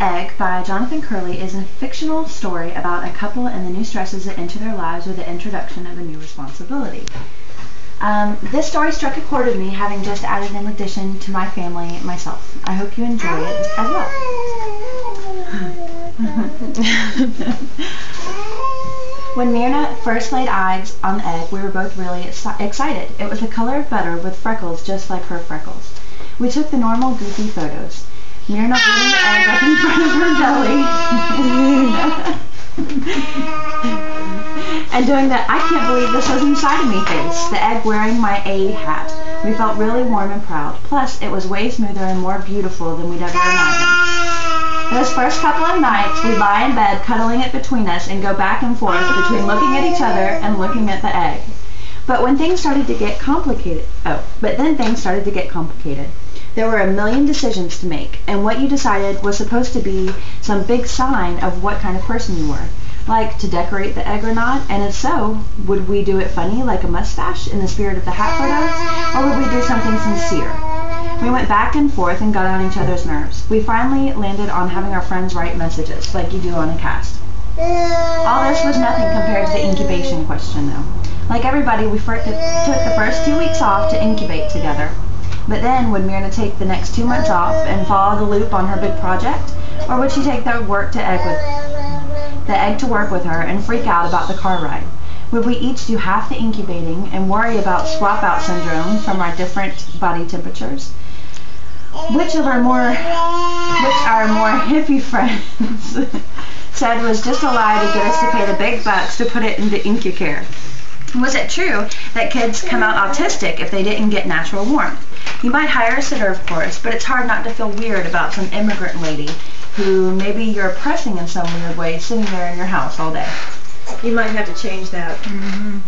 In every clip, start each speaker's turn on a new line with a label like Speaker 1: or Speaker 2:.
Speaker 1: Egg by Jonathan Curley is a fictional story about a couple and the new stresses that enter their lives with the introduction of a new responsibility. This story struck a chord with me, having just added an addition to my family myself. I hope you enjoy it as well. When Myrna first laid eyes on the egg, we were both really excited. It was the color of butter with freckles just like her freckles. We took the normal goofy photos. Myrna holding the egg up in front of her belly and doing that "I can't believe this was inside of me" face, the egg wearing my A hat. We felt really warm and proud. Plus, it was way smoother and more beautiful than we'd ever imagined. Those first couple of nights, we'd lie in bed cuddling it between us and go back and forth between looking at each other and looking at the egg. But then things started to get complicated. There were a million decisions to make, and what you decided was supposed to be some big sign of what kind of person you were. Like to decorate the egg or not, and if so, would we do it funny like a mustache in the spirit of the hat photos, or would we do something sincere? We went back and forth and got on each other's nerves. We finally landed on having our friends write messages, like you do on a cast. All this was nothing compared to the incubation question, though. Like everybody, we took the first 2 weeks off to incubate together. But then, would Myrna take the next 2 months off and follow the loop on her big project? Or would she take the egg to work with her and freak out about the car ride? Would we each do half the incubating and worry about swap-out syndrome from our different body temperatures? Which our more hippie friends said was just a lie to get us to pay the big bucks to put it into IncuCare? Was it true that kids come out autistic if they didn't get natural warmth? You might hire a sitter, of course, but it's hard not to feel weird about some immigrant lady who maybe you're oppressing in some weird way sitting there in your house all day.
Speaker 2: You might have to change that.
Speaker 1: Mm-hmm.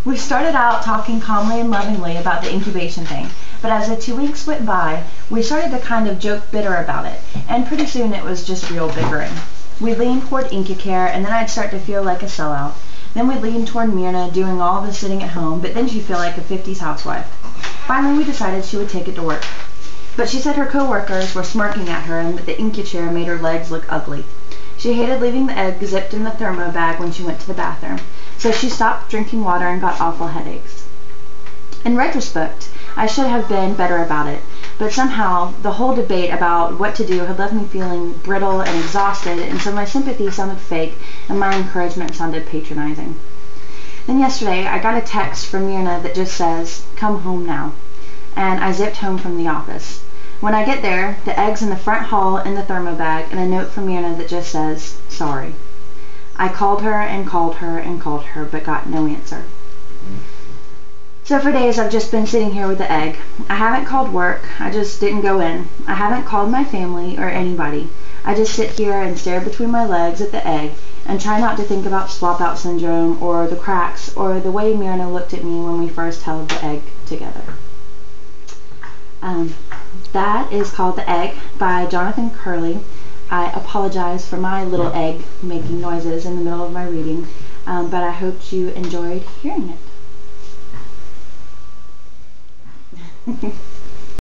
Speaker 1: We started out talking calmly and lovingly about the incubation thing, but as the 2 weeks went by, we started to kind of joke bitter about it, and pretty soon it was just real bickering. We'd lean toward IncuCare, and then I'd start to feel like a sellout. Then we'd lean toward Myrna doing all the sitting at home, but then she'd feel like a 50s housewife. Finally, we decided she would take it to work. But she said her co-workers were smirking at her and that the IncuChair made her legs look ugly. She hated leaving the egg zipped in the thermo bag when she went to the bathroom, so she stopped drinking water and got awful headaches. In retrospect, I should have been better about it, but somehow the whole debate about what to do had left me feeling brittle and exhausted, and so my sympathy sounded fake and my encouragement sounded patronizing. Then yesterday, I got a text from Myrna that just says, "Come home now," and I zipped home from the office. When I get there, the egg's in the front hall in the thermo bag, and a note from Myrna that just says, "Sorry." I called her and called her and called her, but got no answer. So for days I've just been sitting here with the egg. I haven't called work, I just didn't go in. I haven't called my family or anybody. I just sit here and stare between my legs at the egg and try not to think about swap-out syndrome or the cracks or the way Myrna looked at me when we first held the egg together. That is called The Egg by Jonathan Curley. I apologize for my little egg making noises in the middle of my reading, but I hope you enjoyed hearing it.